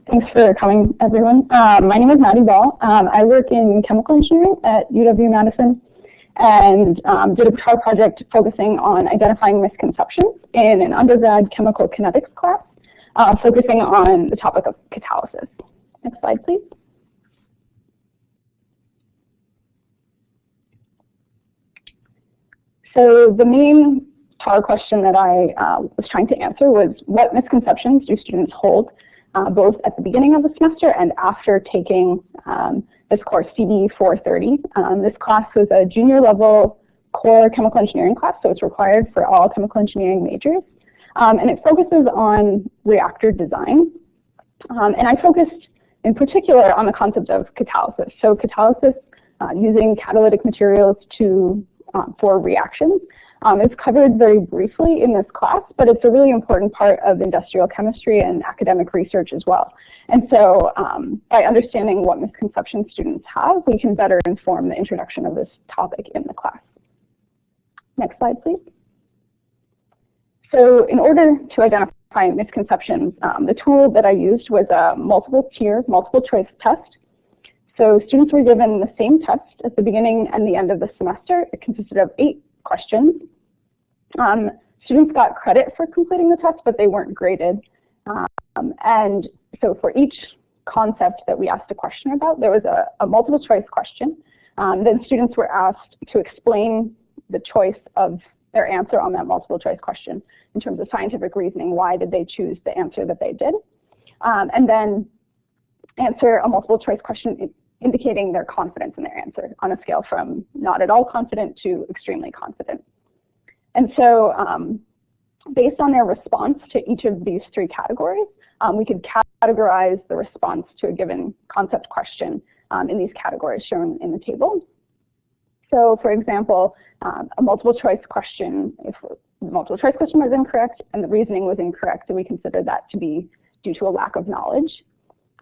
Thanks for coming, everyone. My name is Maddie. I work in chemical engineering at UW-Madison and did a project focusing on identifying misconceptions in an undergrad chemical kinetics class, focusing on the topic of catalysis. Next slide, please. So the main TAR question that I was trying to answer was, what misconceptions do students hold both at the beginning of the semester and after taking this course, CB 430. This class was a junior level core chemical engineering class, so it's required for all chemical engineering majors. And it focuses on reactor design. And I focused in particular on the concept of catalysis. So catalysis using catalytic materials for reactions is covered very briefly in this class, but it's a really important part of industrial chemistry and academic research as well. And so by understanding what misconceptions students have, we can better inform the introduction of this topic in the class. Next slide, please. So in order to identify misconceptions, the tool that I used was a multiple choice test. So students were given the same test at the beginning and the end of the semester. It consisted of 8 questions. Students got credit for completing the test, but they weren't graded. And so for each concept that we asked a question about, there was a multiple choice question. Then students were asked to explain the choice of their answer on that multiple choice question in terms of scientific reasoning. Why did they choose the answer that they did? And then answer a multiple choice question indicating their confidence in their answer on a scale from not at all confident to extremely confident. And so based on their response to each of these 3 categories, we could categorize the response to a given concept question in these categories shown in the table. So for example, a multiple choice question, if the multiple choice question was incorrect and the reasoning was incorrect, then we consider that to be due to a lack of knowledge.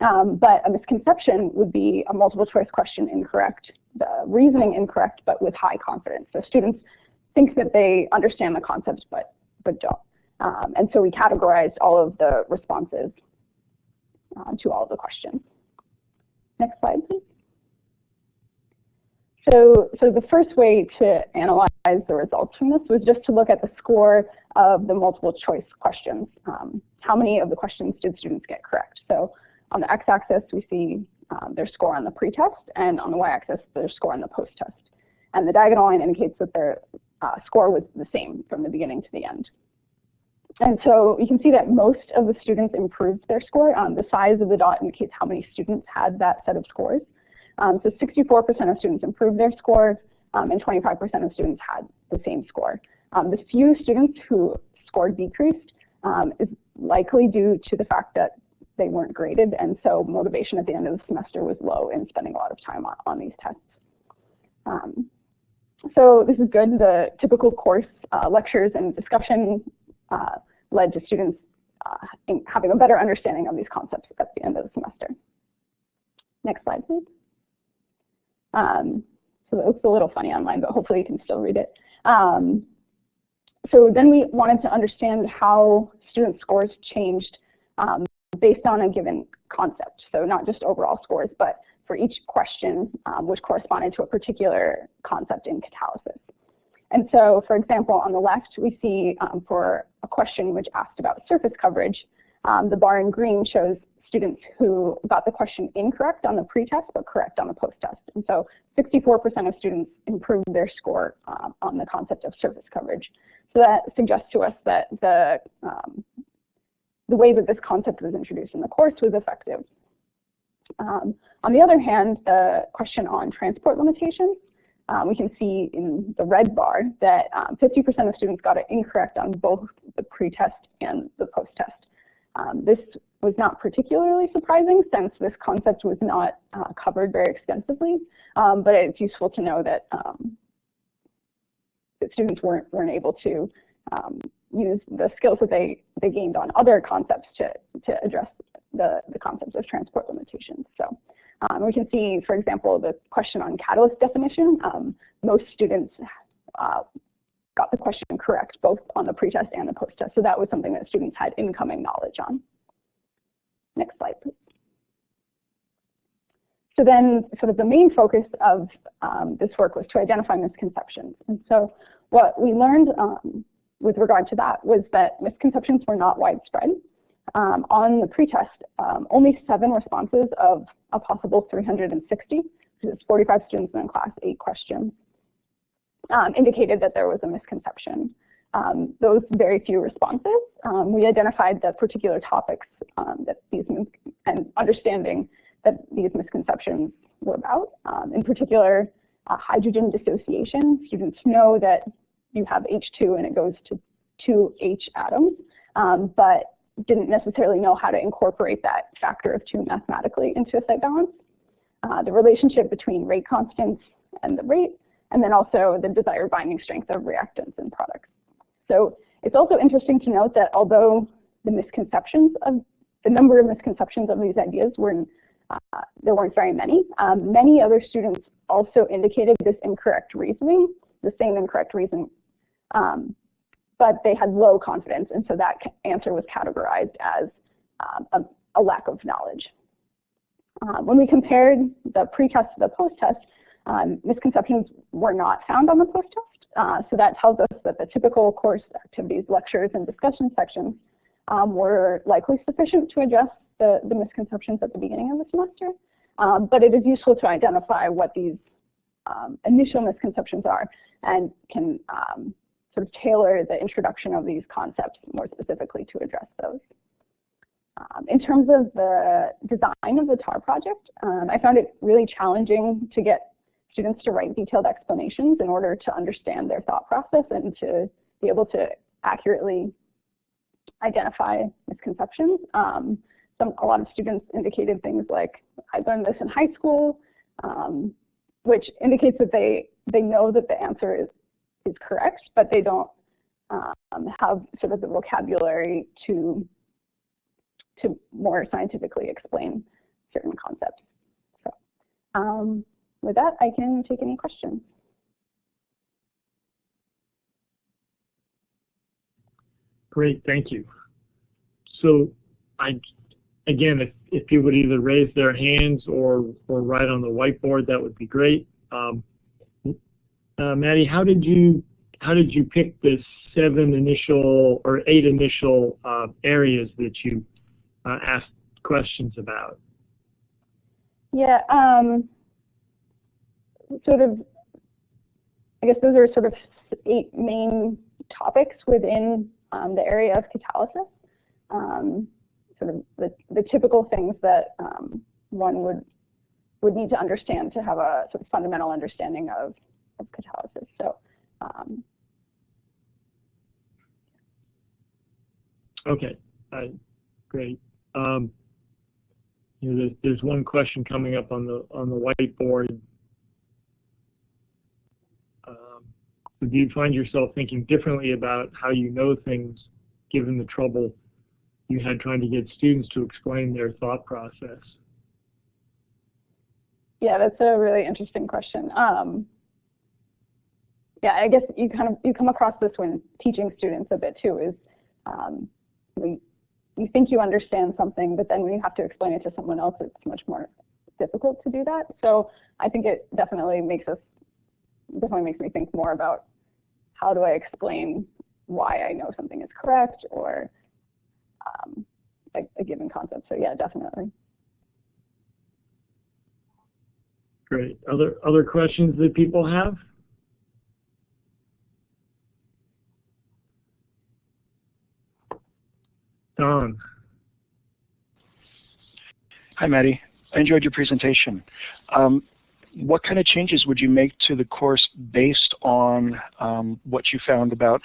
But a misconception would be a multiple choice question incorrect, the reasoning incorrect, but with high confidence. So students think that they understand the concepts, but don't. And so we categorized all of the responses to all of the questions. Next slide, please. So the first way to analyze the results from this was just to look at the score of the multiple choice questions. How many of the questions did students get correct? So on the x-axis, we see their score on the pretest, and on the y-axis, their score on the post-test. And the diagonal line indicates that their score was the same from the beginning to the end. And so you can see that most of the students improved their score. The size of the dot indicates how many students had that set of scores. So 64% of students improved their scores, and 25% of students had the same score. The few students who scored decreased is likely due to the fact that they weren't graded, and so motivation at the end of the semester was low in spending a lot of time on these tests. So this is good. The typical course lectures and discussion led to students having a better understanding of these concepts at the end of the semester. Next slide, please. So it looks a little funny online, but hopefully you can still read it. So then we wanted to understand how student scores changed based on a given concept. So not just overall scores, but for each question which corresponded to a particular concept in catalysis. And so, for example, on the left, we see for a question which asked about surface coverage, the bar in green shows students who got the question incorrect on the pretest but correct on the post-test. And so 64% of students improved their score on the concept of surface coverage. So that suggests to us that the way that this concept was introduced in the course was effective. On the other hand, the question on transport limitations, we can see in the red bar that 50% of students got it incorrect on both the pretest and the post-test. This was not particularly surprising since this concept was not covered very extensively, but it's useful to know that, that students weren't able to use the skills that they gained on other concepts to address the concepts of transport limitations. So we can see, for example, the question on catalyst definition. Most students got the question correct, both on the pretest and the post-test. So that was something that students had incoming knowledge on. Next slide, please. So then sort of the main focus of this work was to identify misconceptions. And so what we learned with regard to that was that misconceptions were not widespread. On the pretest, only 7 responses of a possible 360, which is 45 students in class, 8 questions, indicated that there was a misconception. Those very few responses, we identified the particular topics that these, and understanding that these misconceptions were about. In particular, hydrogen dissociation. Students know that you have H2 and it goes to 2 H atoms, but didn't necessarily know how to incorporate that factor of 2 mathematically into a site balance. The relationship between rate constants and the rate, and then also the desired binding strength of reactants and products. So it's also interesting to note that although the number of misconceptions of these ideas were, there weren't very many, many other students also indicated this incorrect reasoning, the same incorrect reason, but they had low confidence, and so that answer was categorized as a lack of knowledge. When we compared the pre-test to the post-test, misconceptions were not found on the post-test, so that tells us that the typical course activities, lectures, and discussion sections were likely sufficient to address the misconceptions at the beginning of the semester, but it is useful to identify what these initial misconceptions are and can sort of tailor the introduction of these concepts more specifically to address those. In terms of the design of the TAR project, I found it really challenging to get students to write detailed explanations in order to understand their thought process and to be able to accurately identify misconceptions. A lot of students indicated things like, I learned this in high school, which indicates that they know that the answer is correct, but they don't have sort of the vocabulary to more scientifically explain certain concepts. So with that, I can take any questions. Great, thank you. So again, if you would either raise their hands or write on the whiteboard, that would be great. Maddie, how did you pick the 8 initial areas that you asked questions about? Yeah, sort of, I guess those are sort of 8 main topics within the area of catalysis. Sort of the typical things that one would need to understand to have a sort of fundamental understanding of catalysis. So, okay, great. You know, there's one question coming up on the whiteboard. Do you find yourself thinking differently about how you know things, given the trouble you had trying to get students to explain their thought process? Yeah, that's a really interesting question. Yeah, I guess you come across this when teaching students a bit too. Is you think you understand something, but then when you have to explain it to someone else, it's much more difficult to do that. So I think it definitely makes me think more about how do I explain why I know something is correct or a given concept. So yeah, definitely. Great. Other questions that people have? Don. Hi, Maddie. I enjoyed your presentation. What kind of changes would you make to the course based on what you found about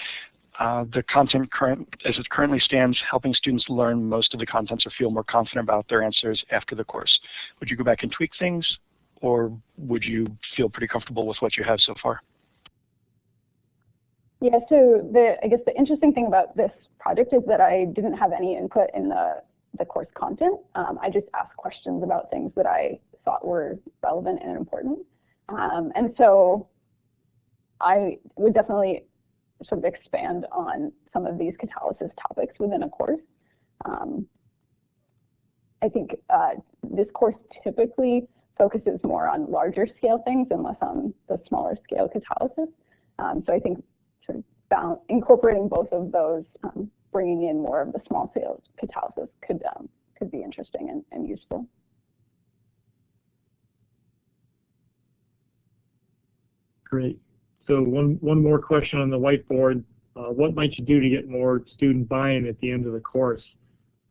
the content as it currently stands, helping students learn most of the contents or feel more confident about their answers after the course? Would you go back and tweak things, or would you feel pretty comfortable with what you have so far? Yeah, so I guess the interesting thing about this project is that I didn't have any input in the course content. I just asked questions about things that I thought were relevant and important. And so I would definitely sort of expand on some of these catalysis topics within a course. I think this course typically focuses more on larger scale things and less on the smaller scale catalysis. So I think sort of incorporating both of those, bringing in more of the small scale catalysis could be interesting and useful. Great. So one more question on the whiteboard. What might you do to get more student buy-in at the end of the course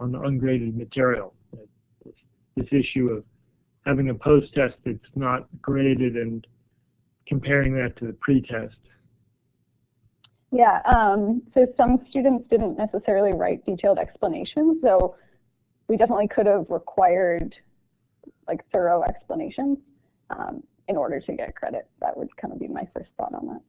on the ungraded material? This issue of having a post-test that's not graded and comparing that to the pre-test. Yeah, so some students didn't necessarily write detailed explanations, so we definitely could have required like thorough explanations in order to get credit. That would kind of be my first thought on that.